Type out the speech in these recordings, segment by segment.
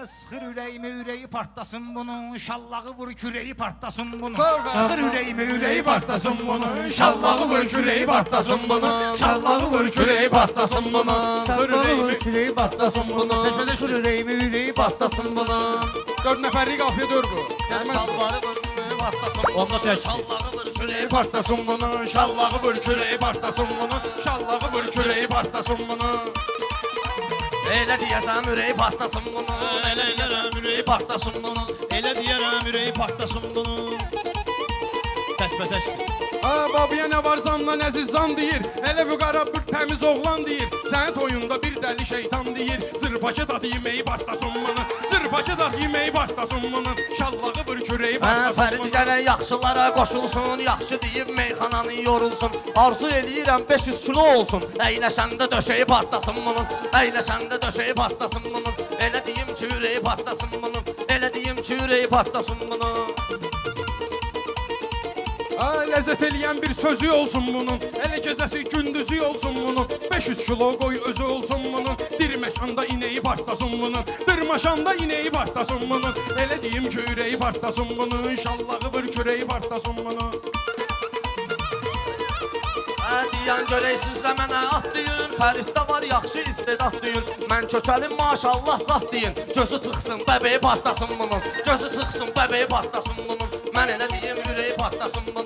Sıxır ürəyi partlasın bunun, şallağı vur küreyi partlasın bunun. Sıxır ürəyi partlasın bunun, şallağı vur küreyi partlasın bunun. Şallağı vur küreyi partlasın bunun. Şallağı vur küreyi partlasın bunun. Sıxır ürəyi partlasın bunun. 4 nəfərlik qafiyə dör bu. Şalvarı vur küreyi partlasın. Onda tək. Şallağı vur küreyi partlasın bunun. Şallağı vur küreyi partlasın bunun. Şallağı vur küreyi partlasın bunun. Elə deyəsəm ürəyi partlasın bunun. Elə deyərəm ürəyi partlasın bunun. Elə deyərəm ürəyi partlasın bunun. Təşbətəşdir. Babaya nə var candan əziz can deyir. Elə bu qara bir təmiz oğlan deyir. Sənin toyunda bir dəli şeytan deyir. Zırbaçı da yeməyi partlasın bunun. Zırbaçı da yeməyi partlasın bunun. Şallağı vur küreyi partlasın bunun. Fərid gərək yaxşılara qoşulsun. Yaxşı deyib meyxananı yorulsun. Arzu eləyirəm 500 kilo olsun. Əyləşəndə döşəyi partlasın bunun. Əyləşəndə döşəyi partlasın bunun. Elə deyim ki ürəyi partlasın bunun. Elə deyim ki ürəyi partlasın bunun. Ləzzət eləyən bir sözü olsun bunun. Elə gecəsi gündüzü olsun bunun. 500 kilo qoy özü olsun bunun. Dir məkanda inəyi partlasın bunun. Dırmaşanda inəyi partlasın bunun. Elə deyim ki ürəyi partlasın bunun. Şallağı vur küreyi partlasın bunun. Deyən görək sizlə mənə atlayın. Fəriddə var yaxşı istedad deyin. Mən kökəlim maşallah zat deyin. Gözü çıxsın bəbəyi partlasın bunun. Gözü çıxsın bəbəyi partlasın bunun. Mən elə deyim ürəyi partlasın bunun.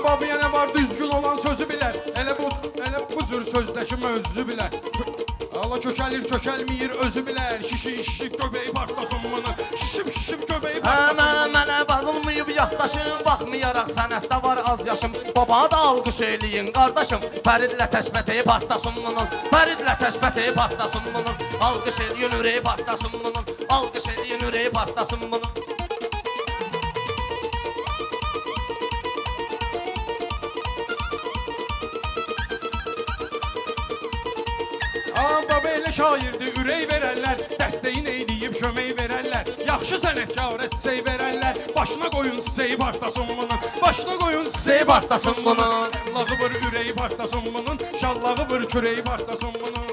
Babaya nə var düzgün olan sözü bilər. Elə bu cür sözdəki mövzusu bilər. Allah kökəlir kökəlməyir özü bilər. Şişib göbəyi partlasın bunu. Şişib göbəyi partlasın bunu. Mənə bağılmayıb yaddaşım. Baxmayaraq sənətdə var az yaşım. Baba da alqış eləyin qardaşım. Fəridlə təşbəteyi partlasın bunun. Fəridlə təşbəteyi partlasın bunun. Alqış eləyin ürəyi partlasın bunun. Alqış eləyin ürəyi partlasın bunun. Baba elə şairdir, ürək verərlər. Dəstəyin eyləyib kömək verərlər. Yaxşı sənətkara çiçək verərlər. Başına qoyun çiçeyi partlasın bunun. Başına qoyun çiçeyi partlasın bunun. Şallağı vur ürəyi partlasın bunun. Şallağı vur küreyi partlasın bunun.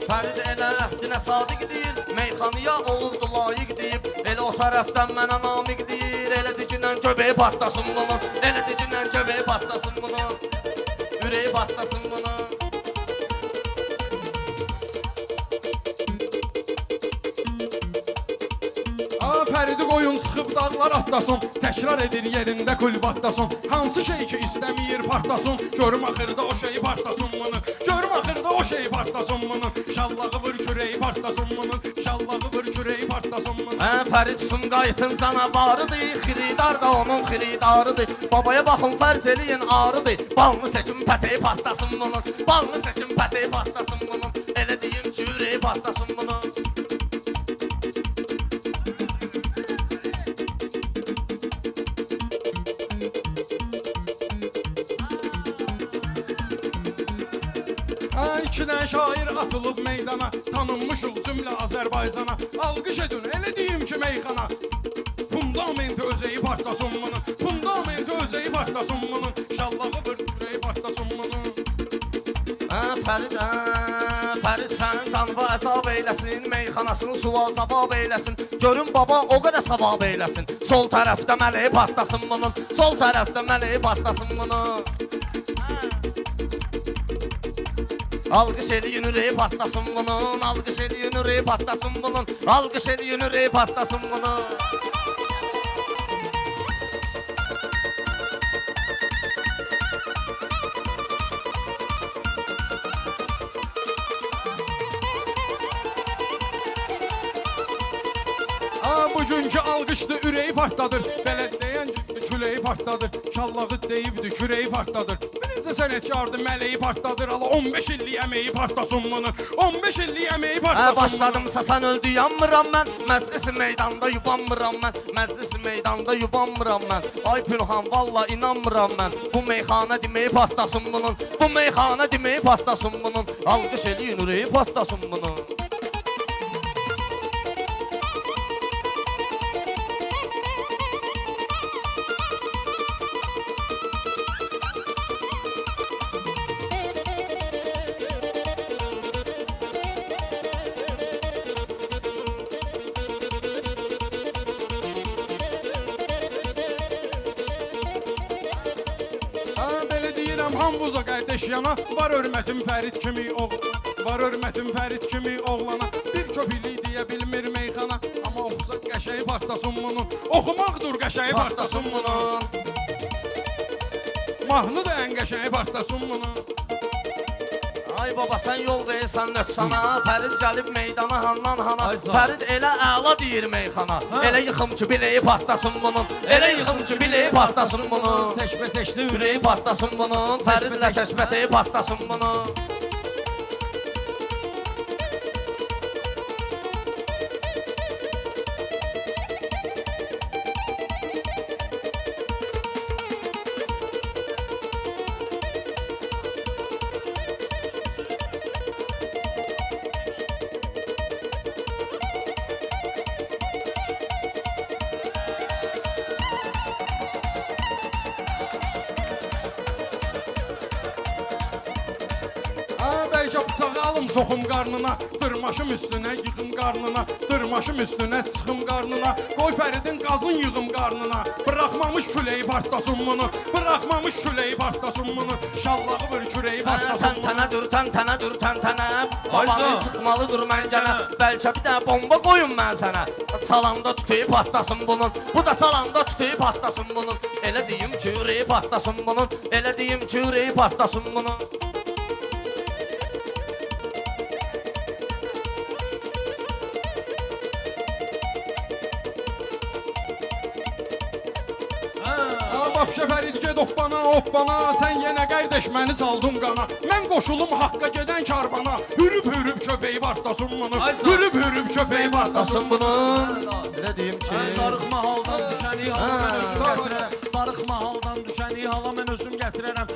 Fərid elə əhdinə sadiq deyir. Meyxanıya olurdu layiq deyib. Elə o tərəfdən mənə namiq deyir. Elə dikindən göbəyi partlasın bunun. Elə dikindən göbəyi partlasın bunun. Ürəyi partlasın bunun. Fəridi qoyun sıxıb dağlar atlasın. Təkrar edir yerində kulbatlasın. Hansı şey ki istəməyir partlasın. Görüm axırda o şeyi partlasın bunu. Görüm axırda o şeyi partlasın bunu. Şallağı vur küreyi partlasın bunu. Şallağı vur küreyi partlasın bunu. Fərid Sumqayıtın canavarıdır. Xiridar da onun xiridarıdır. Babaya baxın fərz eləyin arıdır. Balını seçim pətəyi partlasın bunun. Balını seçim pətəyi partlasın bunun. Elə deyim ki ürəyi partlasın bunun. İkidən şair atılıb meydana. Tanınmışıq cümlə Azərbaycana. Alqış edin, elə deyim ki meyxana. Fundamenti özəyi partlasın bunun. Fundamenti özəyi partlasın bunun. Şallağı vur küreyi partlasın bunun. Fərid sənin canva əzab eyləsin. Meyxanasını sual cavab eyləsin. Görün baba o qədər savab eyləsin. Sol tərəfdə mələyi partlasın bunun. Sol tərəfdə mələyi partlasın bunun. Alqış eləyin ürəyi partlasın bunun. Alqış eləyin ürəyi partlasın bunun. Alqış eləyin ürəyi partlasın bunun. Bugünkü alqışdı ürəyi partladır. Belə deyən küləyi partladır. Şallağı deyibdi küreyi partladır. Birinci sənətkardı mələyi partladır. Ala 15 illik əməyi partlasın bunu. 15 illik əməyi partlasın bunu. Başladımsa sən öldü yanmıram mən. Məclisi meydanda yubanmıram mən. Məclisi meydanda yubanmıram mən. Ay Pünhan valla inanmıram mən. Bu meyxana deməyi partlasın bunun. Bu meyxana deməyi partlasın bunun. Alqış eləyin ürəyi partlasın bunun. Aman buza qardaş yana, var hörmətim Fərid kimi oğlana. Var hörmətim Fərid kimi oğlana. Bir köpüklük deyə bilmir meyxana. Amma oxusa qəşəyi partlasın bunun. Oxumaqdır qəşəyi partlasın bunun. Mahnı da ən qəşəyi partlasın bunun. Ay baba sən yol versən nöqsana, Fərid gəlib meydana handan hana. Ay sağ ol. Fərid elə əla deyir meyxana. Elə yıxım ki bileyi partlasın bunun. Elə yıxım ki bileyi partlasın bunun. Teşbeteşli Ürəyi partlasın bunun. Fəridlə kəşməteyi partlasın bunun. Bəlkə bıçağı alım soxum qarnına. Dırmaşım üstünə yığım qarnına. Dırmaşım üstünə çıxım qarnına. Qoy Fəridin qazın yığım qarnına. Bıraxmamış küləyi partlasın bunu. Bıraxmamış küləyi partlasın bunu. Şallağı bir küləyi partlasın bunu. Təntənə dur, təntənə dur, təntənə. Babanı Ayza. sıxmalıdır məncənə. Bəlkə bir dənə bomba qoyum mən sənə. Çalanda tütüyü partlasın bunun. Bu da çalanda tütüyü partlasın bunun. Elə deyim ki ürəyi partlasın bunun. Elə deyim ki ürəyi partlasın bunun. Vapşə Fərid ged hoppana, hoppana. Sən yenə qardaş məni saldın qana. Mən qoşulum haqqa gedən karvana. Hürüb köpəyi partlasın bunu. Ay sağ ol. Hürüb köpəyi partlasın bunun. Elə deyim ki Darıq mahaldan düşəni hala mən özüm Ha, gətirərəm. Darıq mahaldan düşəni hala mən özüm gətirərəm.